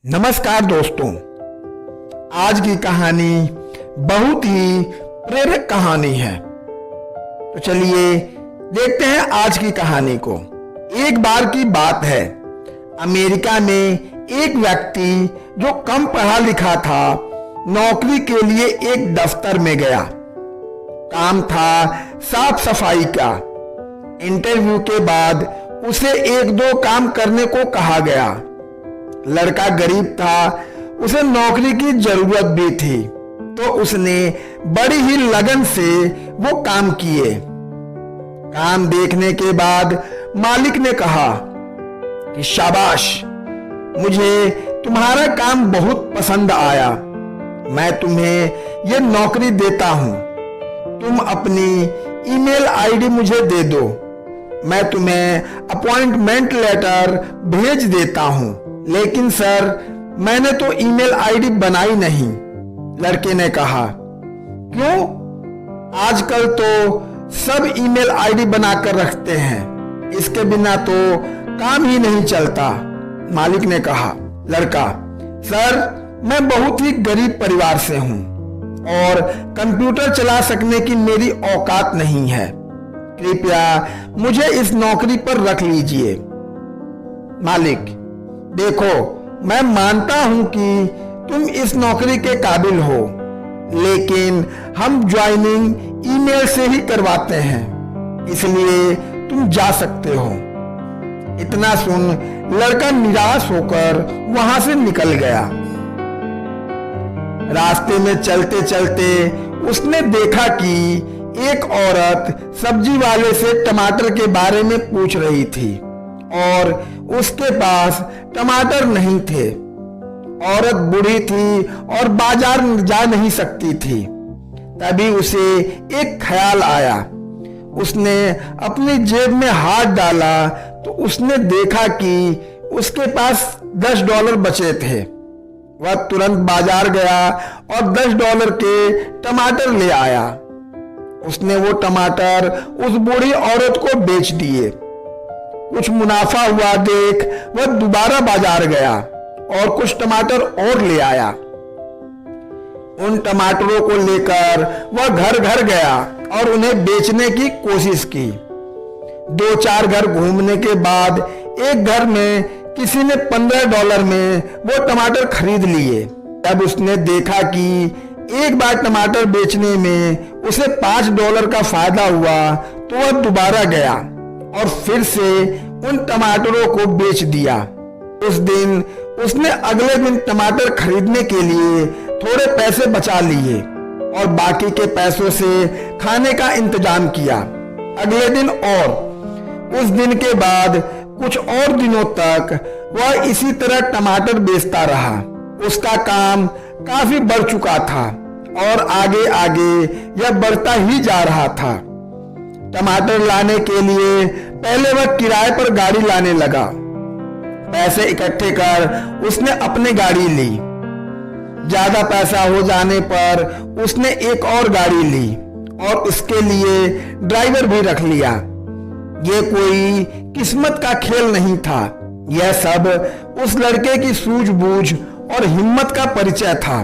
नमस्कार दोस्तों, आज की कहानी बहुत ही प्रेरक कहानी है। तो चलिए देखते हैं आज की कहानी को। एक बार की बात है, अमेरिका में एक व्यक्ति जो कम पढ़ा लिखा था, नौकरी के लिए एक दफ्तर में गया। काम था साफ सफाई का। इंटरव्यू के बाद उसे एक दो काम करने को कहा गया। लड़का गरीब था, उसे नौकरी की जरूरत भी थी, तो उसने बड़ी ही लगन से वो काम किए। काम देखने के बाद मालिक ने कहा कि शाबाश, मुझे तुम्हारा काम बहुत पसंद आया, मैं तुम्हें ये नौकरी देता हूं। तुम अपनी ईमेल आईडी मुझे दे दो, मैं तुम्हें अपॉइंटमेंट लेटर भेज देता हूं। लेकिन सर, मैंने तो ईमेल आईडी बनाई नहीं, लड़के ने कहा। क्यों? आजकल तो सब ईमेल आईडी बनाकर रखते हैं, इसके बिना तो काम ही नहीं चलता, मालिक ने कहा। लड़का, सर, मैं बहुत ही गरीब परिवार से हूं और कंप्यूटर चला सकने की मेरी औकात नहीं है, कृपया मुझे इस नौकरी पर रख लीजिए। मालिक, देखो, मैं मानता हूं कि तुम इस नौकरी के काबिल हो, लेकिन हम ज्वाइनिंग ईमेल से ही करवाते हैं, इसलिए तुम जा सकते हो। इतना सुन लड़का निराश होकर वहां से निकल गया। रास्ते में चलते चलते उसने देखा कि एक औरत सब्जी वाले से टमाटर के बारे में पूछ रही थी और उसके पास टमाटर नहीं थे। औरत बूढ़ी थी और बाजार जा नहीं सकती थी। तभी उसे एक ख्याल आया। उसने अपनी जेब में हाथ डाला तो उसने देखा कि उसके पास $10 बचे थे। वह तुरंत बाजार गया और $10 के टमाटर ले आया। उसने वो टमाटर उस बूढ़ी औरत को बेच दिए। कुछ मुनाफा हुआ देख वह दोबारा बाजार गया और कुछ टमाटर और ले आया। उन टमाटरों को लेकर वह घर घर गया और उन्हें बेचने की कोशिश की। 2-4 घर घूमने के बाद एक घर में किसी ने $15 में वो टमाटर खरीद लिए। तब उसने देखा कि एक बार टमाटर बेचने में उसे $5 का फायदा हुआ, तो वह दोबारा गया और फिर से उन टमाटरों को बेच दिया। उस दिन उसने अगले दिन टमाटर खरीदने के लिए थोड़े पैसे बचा लिए और बाकी के पैसों से खाने का इंतजाम किया। अगले दिन और उस दिन के बाद कुछ और दिनों तक वह इसी तरह टमाटर बेचता रहा। उसका काम काफी बढ़ चुका था और आगे आगे यह बढ़ता ही जा रहा था। टमाटर लाने के लिए पहले वह किराए पर गाड़ी लाने लगा। पैसे इकट्ठे कर उसने अपनी गाड़ी ली। ज्यादा पैसा हो जाने पर उसने एक और गाड़ी ली और उसके लिए ड्राइवर भी रख लिया। ये कोई किस्मत का खेल नहीं था, यह सब उस लड़के की सूझबूझ और हिम्मत का परिचय था।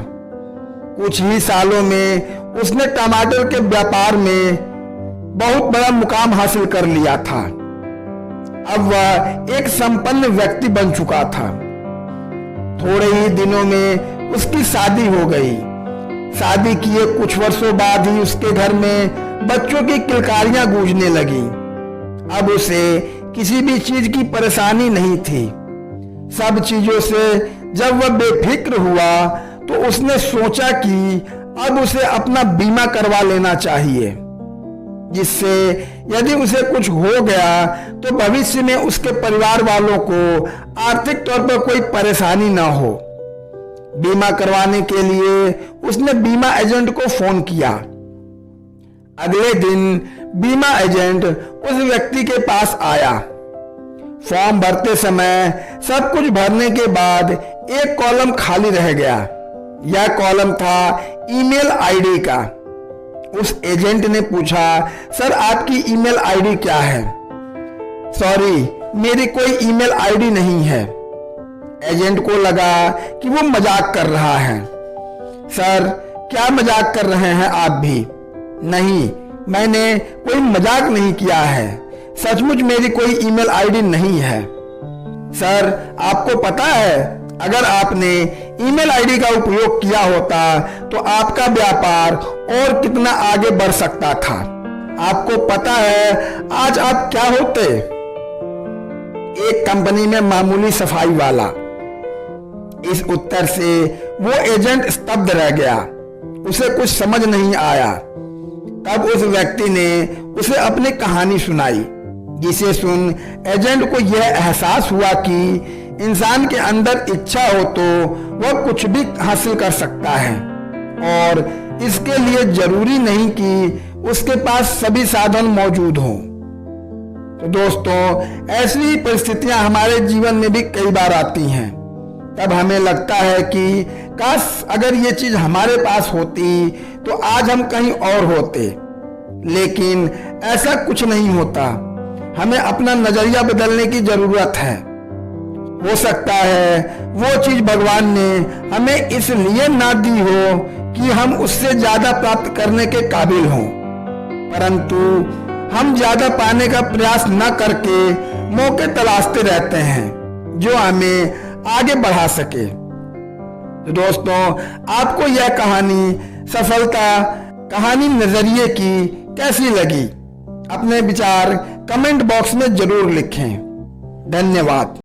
कुछ ही सालों में उसने टमाटर के व्यापार में बहुत बड़ा मुकाम हासिल कर लिया था। अब वह एक संपन्न व्यक्ति बन चुका था। थोड़े ही दिनों में उसकी शादी हो गई। शादी किए कुछ वर्षों बाद ही उसके घर में बच्चों की किलकारियां गूंजने लगी। अब उसे किसी भी चीज की परेशानी नहीं थी। सब चीजों से जब वह बेफिक्र हुआ तो उसने सोचा कि अब उसे अपना बीमा करवा लेना चाहिए, जिससे यदि उसे कुछ हो गया तो भविष्य में उसके परिवार वालों को आर्थिक तौर पर कोई परेशानी ना हो। बीमा करवाने के लिए उसने बीमा एजेंट को फोन किया। अगले दिन बीमा एजेंट उस व्यक्ति के पास आया। फॉर्म भरते समय सब कुछ भरने के बाद एक कॉलम खाली रह गया। यह कॉलम था ईमेल आईडी का। उस एजेंट ने पूछा, सर आपकी ईमेल आईडी क्या है? सॉरी, मेरी कोई ईमेल आईडी नहीं है। एजेंट को लगा कि वो मजाक कर रहा है। सर, क्या मजाक कर रहे हैं आप भी? नहीं, मैंने कोई मजाक नहीं किया है, सचमुच मेरी कोई ईमेल आईडी नहीं है। सर, आपको पता है, अगर आपने ईमेल आईडी का उपयोग किया होता तो आपका व्यापार और कितना आगे बढ़ सकता था। आपको पता है आज आप क्या होते? एक कंपनी में मामूली सफाई वाला। इस उत्तर से वो एजेंट स्तब्ध रह गया, उसे कुछ समझ नहीं आया। तब उस व्यक्ति ने उसे अपनी कहानी सुनाई, जिसे सुन एजेंट को यह एहसास हुआ कि इंसान के अंदर इच्छा हो तो वह कुछ भी हासिल कर सकता है और इसके लिए जरूरी नहीं कि उसके पास सभी साधन मौजूद हों। तो दोस्तों, ऐसी परिस्थितियां हमारे जीवन में भी कई बार आती हैं। तब हमें लगता है कि काश अगर ये चीज हमारे पास होती तो आज हम कहीं और होते, लेकिन ऐसा कुछ नहीं होता। हमें अपना नजरिया बदलने की जरूरत है। हो सकता है वो चीज भगवान ने हमें इसलिए ना दी हो कि हम उससे ज्यादा प्राप्त करने के काबिल हों, परंतु हम ज्यादा पाने का प्रयास न करके मौके तलाशते रहते हैं जो हमें आगे बढ़ा सके। तो दोस्तों, आपको यह कहानी सफलता कहानी नजरिए की कैसी लगी? अपने विचार कमेंट बॉक्स में जरूर लिखें। धन्यवाद।